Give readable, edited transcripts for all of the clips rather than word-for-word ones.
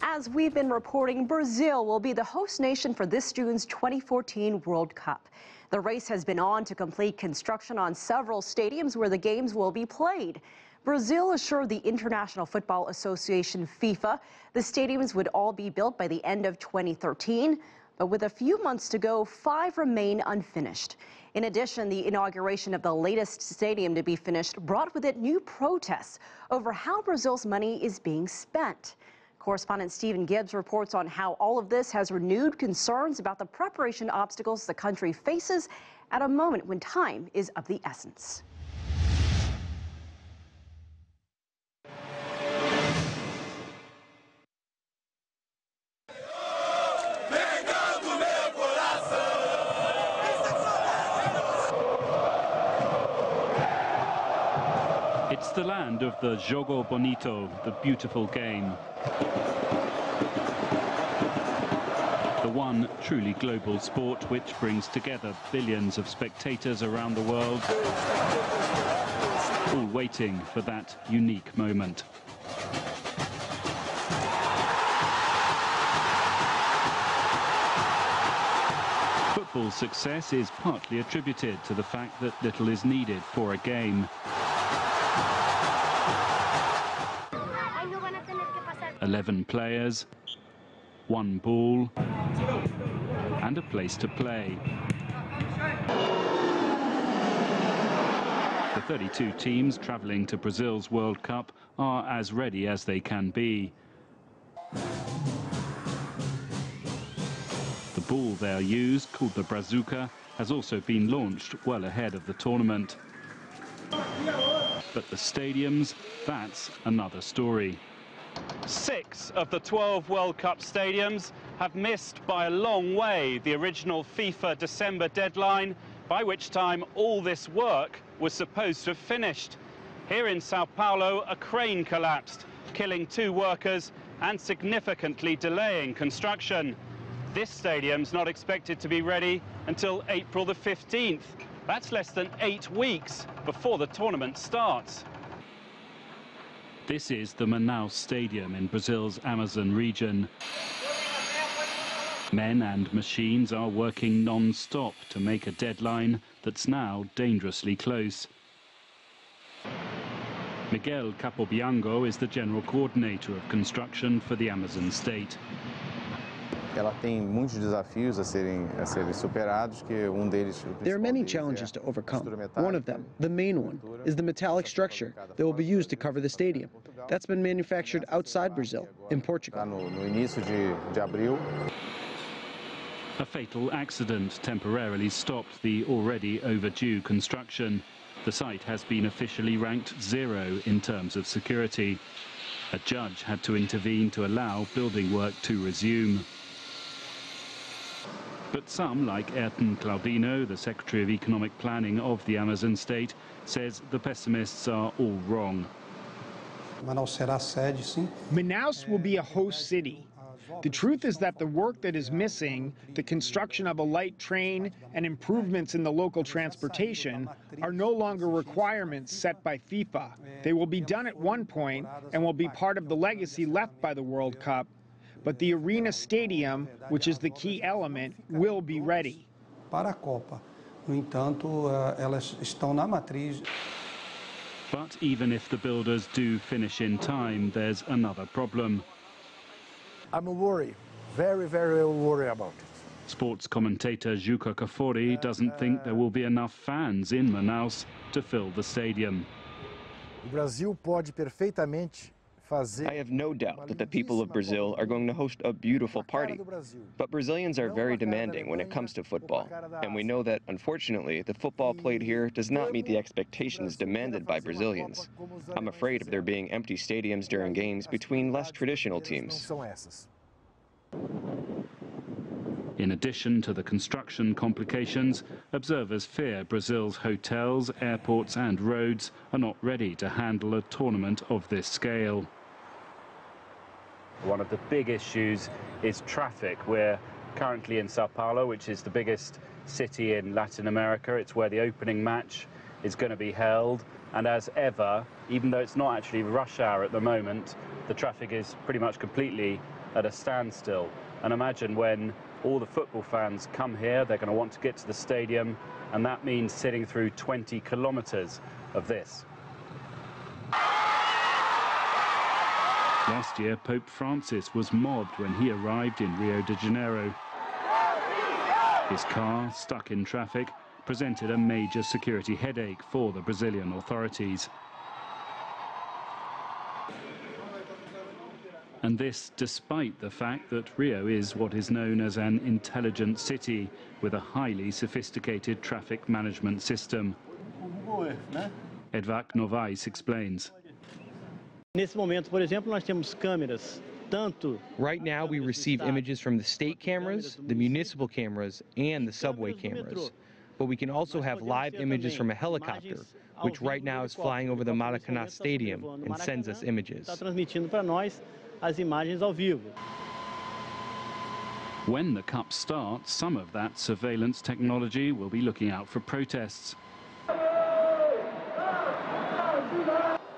As we've been reporting, Brazil will be the host nation for this June's 2014 World Cup. The race has been on to complete construction on several stadiums where the games will be played. Brazil assured the International Football Association, FIFA, the stadiums would all be built by the end of 2013, but with a few months to go, 5 remain unfinished. In addition, the inauguration of the latest stadium to be finished brought with it new protests over how Brazil's money is being spent. Correspondent Stephen Gibbs reports on how all of this has renewed concerns about the preparation obstacles the country faces at a moment when time is of the essence. It's the land of the Jogo Bonito, the beautiful game. The one truly global sport which brings together billions of spectators around the world, all waiting for that unique moment. Football's success is partly attributed to the fact that little is needed for a game. 11 players, 1 ball, and a place to play. The 32 teams travelling to Brazil's World Cup are as ready as they can be. The ball they'll use, called the Brazuca, has also been launched well ahead of the tournament. But the stadiums, that's another story. 6 of the 12 World Cup stadiums have missed by a long way the original FIFA December deadline, by which time all this work was supposed to have finished. Here in Sao Paulo, a crane collapsed, killing 2 workers and significantly delaying construction. This stadium's not expected to be ready until April the 15th. That's less than 8 weeks before the tournament starts. This is the Manaus Stadium in Brazil's Amazon region. Men and machines are working non-stop to make a deadline that's now dangerously close. Miguel Capobianco is the general coordinator of construction for the Amazon state. There are many challenges to overcome. One of them, the main one, is the metallic structure that will be used to cover the stadium. That's been manufactured outside Brazil, in Portugal. A fatal accident temporarily stopped the already overdue construction. The site has been officially ranked 0 in terms of security. A judge had to intervene to allow building work to resume. But some, like Ayrton Claudino, the Secretary of Economic Planning of the Amazon state, says the pessimists are all wrong. Manaus will be a host city. The truth is that the work that is missing, the construction of a light train and improvements in the local transportation, are no longer requirements set by FIFA. They will be done at one point and will be part of the legacy left by the World Cup. But the arena stadium, which is the key element, will be ready. But even if the builders do finish in time, there's another problem. I'm worried, very worried about it. Sports commentator Juca Kafori doesn't think there will be enough fans in Manaus to fill the stadium. Brasil pode perfeitamente. I have no doubt that the people of Brazil are going to host a beautiful party. But Brazilians are very demanding when it comes to football. And we know that, unfortunately, the football played here does not meet the expectations demanded by Brazilians. I'm afraid of there being empty stadiums during games between less traditional teams. In addition to the construction complications, observers fear Brazil's hotels, airports and roads are not ready to handle a tournament of this scale. One of the big issues is traffic. We're currently in Sao Paulo, which is the biggest city in Latin America. It's where the opening match is going to be held. And as ever, even though it's not actually rush hour at the moment, the traffic is pretty much completely at a standstill. And imagine when all the football fans come here, they're going to want to get to the stadium, and that means sitting through 20 kilometers of this. Last year, Pope Francis was mobbed when he arrived in Rio de Janeiro. His car, stuck in traffic, presented a major security headache for the Brazilian authorities. And this despite the fact that Rio is what is known as an intelligent city with a highly sophisticated traffic management system. Edvard Novaes explains. Right now, we receive images from the state cameras, the municipal cameras, and the subway cameras. But we can also have live images from a helicopter, which right now is flying over the Maracanã Stadium and sends us images. When the Cup starts, some of that surveillance technology will be looking out for protests.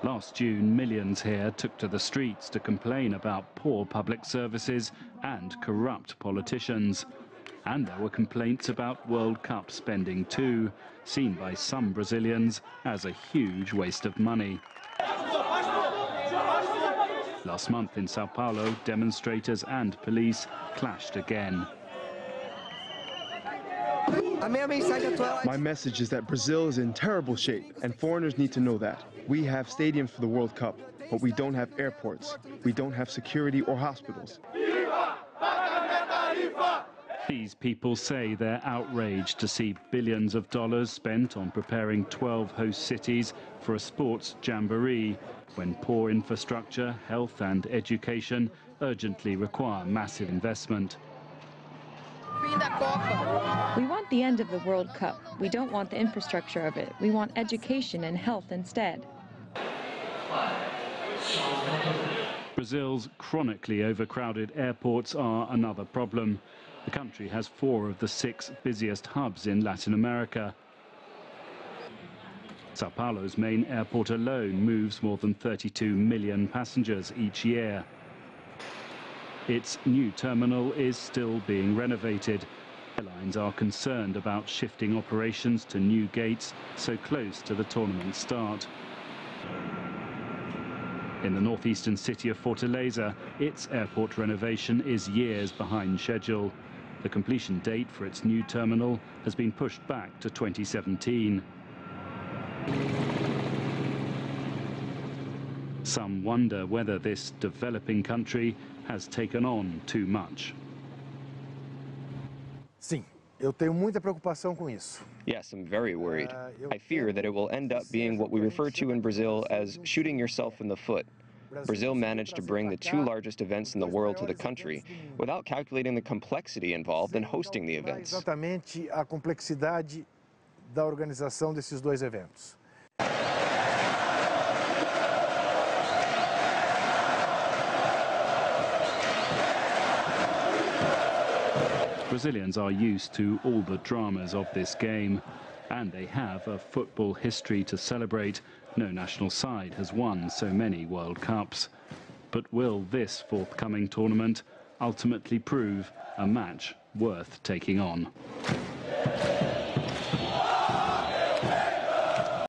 Last June, millions here took to the streets to complain about poor public services and corrupt politicians. And there were complaints about World Cup spending too, seen by some Brazilians as a huge waste of money. Last month in Sao Paulo, demonstrators and police clashed again. My message is that Brazil is in terrible shape, and foreigners need to know that. We have stadiums for the World Cup, but we don't have airports. We don't have security or hospitals. These people say they're outraged to see billions of dollars spent on preparing 12 host cities for a sports jamboree, when poor infrastructure, health and education urgently require massive investment. We want the end of the World Cup. We don't want the infrastructure of it. We want education and health instead. Brazil's chronically overcrowded airports are another problem. The country has 4 of the 6 busiest hubs in Latin America. Sao Paulo's main airport alone moves more than 32 million passengers each year. Its new terminal is still being renovated. Airlines are concerned about shifting operations to new gates so close to the tournament start. In the northeastern city of Fortaleza, its airport renovation is years behind schedule. The completion date for its new terminal has been pushed back to 2017. Some wonder whether this developing country has taken on too much. Sim, eu tenho muita preocupação com isso. Yes, I'm very worried. I fear that it will end up being what we refer to in Brazil as shooting yourself in the foot. Brazil managed to bring the 2 largest events in the world to the country without calculating the complexity involved in hosting the events. Exatamente a complexidade da organização desses 2 eventos. Brazilians are used to all the dramas of this game, and they have a football history to celebrate. No national side has won so many World Cups. But will this forthcoming tournament ultimately prove a match worth taking on?